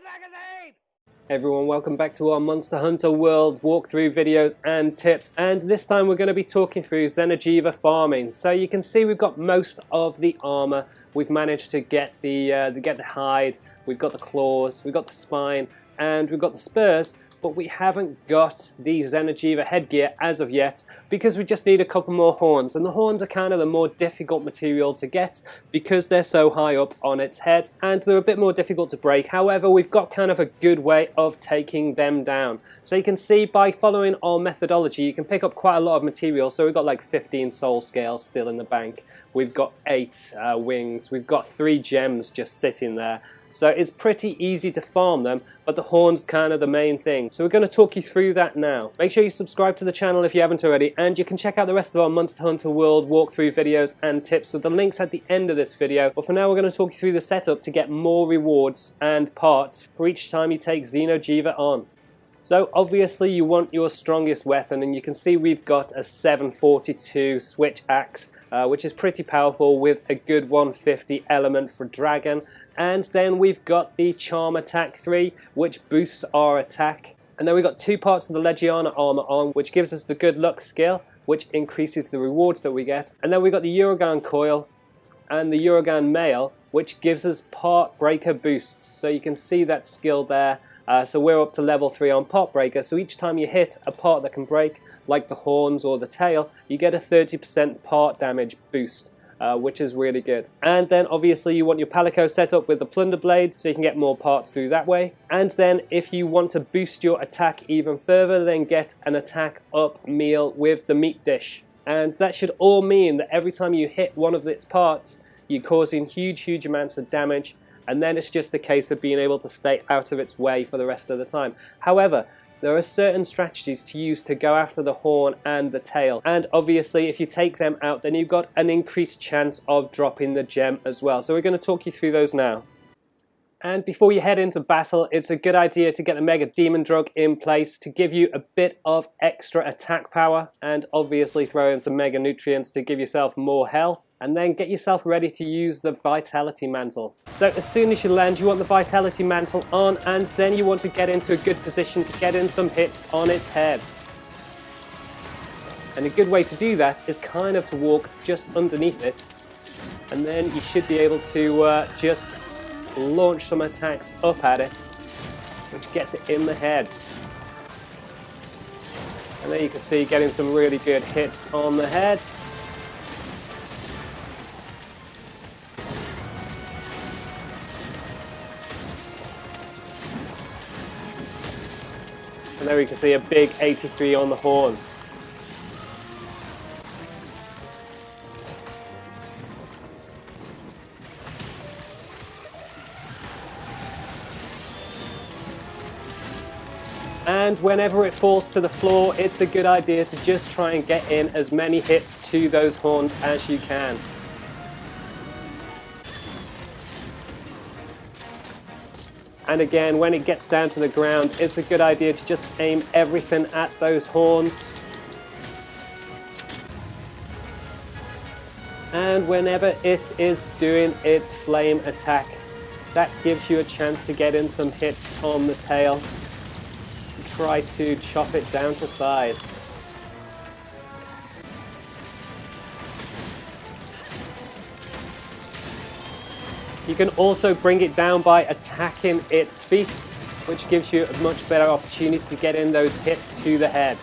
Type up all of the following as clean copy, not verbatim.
Magazine! Everyone, welcome back to our Monster Hunter World walkthrough videos and tips, and this time we're going to be talking through Xeno'jiva farming. So you can see we've got most of the armor. We've managed to get the hide, we've got the claws, we've got the spine, and we've got the spurs, but we haven't got the Xeno'jiva headgear as of yet because we just need a couple more horns, and the horns are kind of the more difficult material to get because they're so high up on its head and they're a bit more difficult to break. However, we've got kind of a good way of taking them down. So you can see by following our methodology you can pick up quite a lot of material. So we've got like 15 soul scales still in the bank, we've got 8 wings, we've got 3 gems just sitting there. So it's pretty easy to farm them, but the horn's kind of the main thing. So we're going to talk you through that now. Make sure you subscribe to the channel if you haven't already, and you can check out the rest of our Monster Hunter World walkthrough videos and tips with the links at the end of this video. But for now we're going to talk you through the setup to get more rewards and parts for each time you take Xeno'jiva on. So obviously you want your strongest weapon, and you can see we've got a 742 switch axe, which is pretty powerful with a good 150 element for dragon. And then we've got the charm attack 3, which boosts our attack. And then we've got 2 parts of the Legiana armor on, which gives us the good luck skill, which increases the rewards that we get. And then we've got the Uragan coil and the Uragan mail, which gives us part breaker boosts. So you can see that skill there. So we're up to level 3 on part breaker, so each time you hit a part that can break, like the horns or the tail, you get a 30% part damage boost, which is really good. And then obviously you want your palico set up with the plunder blade, so you can get more parts through that way. And then if you want to boost your attack even further, then get an attack up meal with the meat dish. And that should all mean that every time you hit one of its parts, you're causing huge amounts of damage, and then it's just a case of being able to stay out of its way for the rest of the time. However, there are certain strategies to use to go after the horn and the tail, and obviously if you take them out, then you've got an increased chance of dropping the gem as well. So we're going to talk you through those now. And before you head into battle, it's a good idea to get a Mega Demon Drug in place to give you a bit of extra attack power, and obviously throw in some Mega Nutrients to give yourself more health, and then get yourself ready to use the Vitality Mantle. So as soon as you land, you want the Vitality Mantle on, and then you want to get into a good position to get in some hits on its head. And a good way to do that is kind of to walk just underneath it, and then you should be able to just launch some attacks up at it, which gets it in the head. And there you can see getting some really good hits on the head. And there we can see a big 83 on the horns. And whenever it falls to the floor, it's a good idea to just try and get in as many hits to those horns as you can. And again, when it gets down to the ground, it's a good idea to just aim everything at those horns. And whenever it is doing its flame attack, that gives you a chance to get in some hits on the tail. Try to chop it down to size. You can also bring it down by attacking its feet, which gives you a much better opportunity to get in those hits to the head.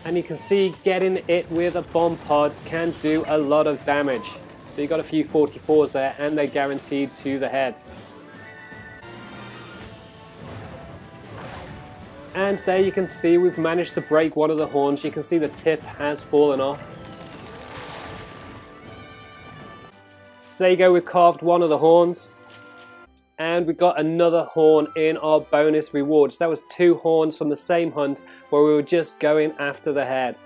And you can see getting it with a bomb pod can do a lot of damage. So you've got a few 44s there, and they're guaranteed to the head. And there you can see we've managed to break one of the horns. You can see the tip has fallen off. So there you go, we've carved one of the horns. And we got another horn in our bonus rewards. That was 2 horns from the same hunt where we were just going after the head.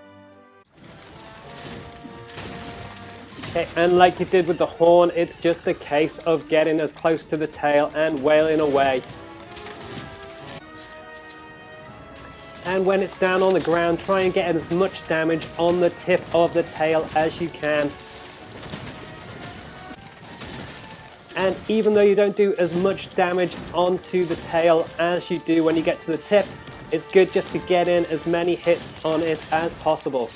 Okay, and like you did with the horn, it's just a case of getting as close to the tail and wailing away. And when it's down on the ground, try and get as much damage on the tip of the tail as you can. And even though you don't do as much damage onto the tail as you do when you get to the tip, it's good just to get in as many hits on it as possible.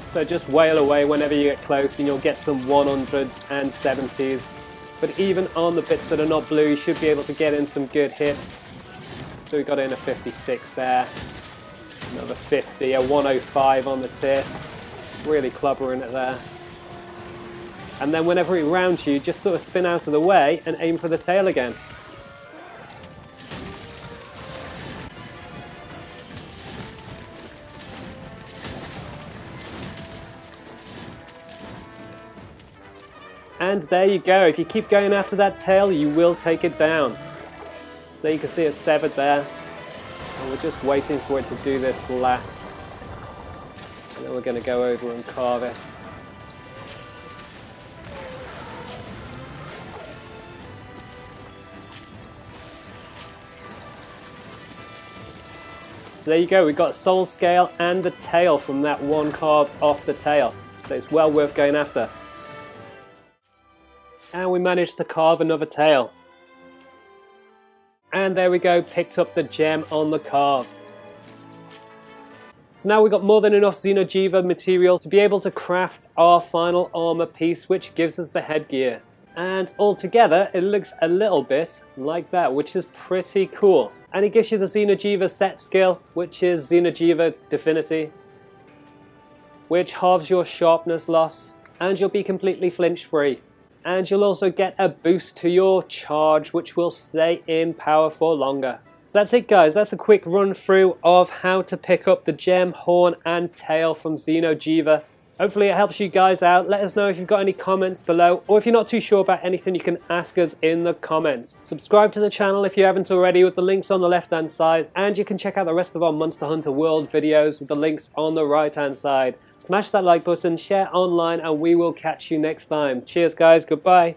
So just wail away whenever you get close and you'll get some 100s and 70s. But even on the bits that are not blue, you should be able to get in some good hits. So we got in a 56 there, another 50, a 105 on the tip. Really clobbering it there. And then whenever it rounds you, just sort of spin out of the way and aim for the tail again. And there you go. If you keep going after that tail, you will take it down. So there you can see it's severed there. And we're just waiting for it to do this blast. And then we're going to go over and carve it. So there you go. We've got soul scale and the tail from that one carve off the tail. So it's well worth going after. And we managed to carve another tail. And there we go, picked up the gem on the carve. So now we've got more than enough Xeno'jiva material to be able to craft our final armor piece, which gives us the headgear. And altogether, it looks a little bit like that, which is pretty cool. And it gives you the Xeno'jiva set skill, which is Xeno'jiva Divinity, which halves your sharpness loss, and you'll be completely flinch free. And you'll also get a boost to your charge, which will stay in power for longer. So that's it, guys. That's a quick run through of how to pick up the gem, horn and tail from Xeno'jiva. Hopefully it helps you guys out. Let us know if you've got any comments below, or if you're not too sure about anything, you can ask us in the comments. Subscribe to the channel if you haven't already with the links on the left hand side, and you can check out the rest of our Monster Hunter World videos with the links on the right hand side. Smash that like button, share online, and we will catch you next time. Cheers guys, goodbye.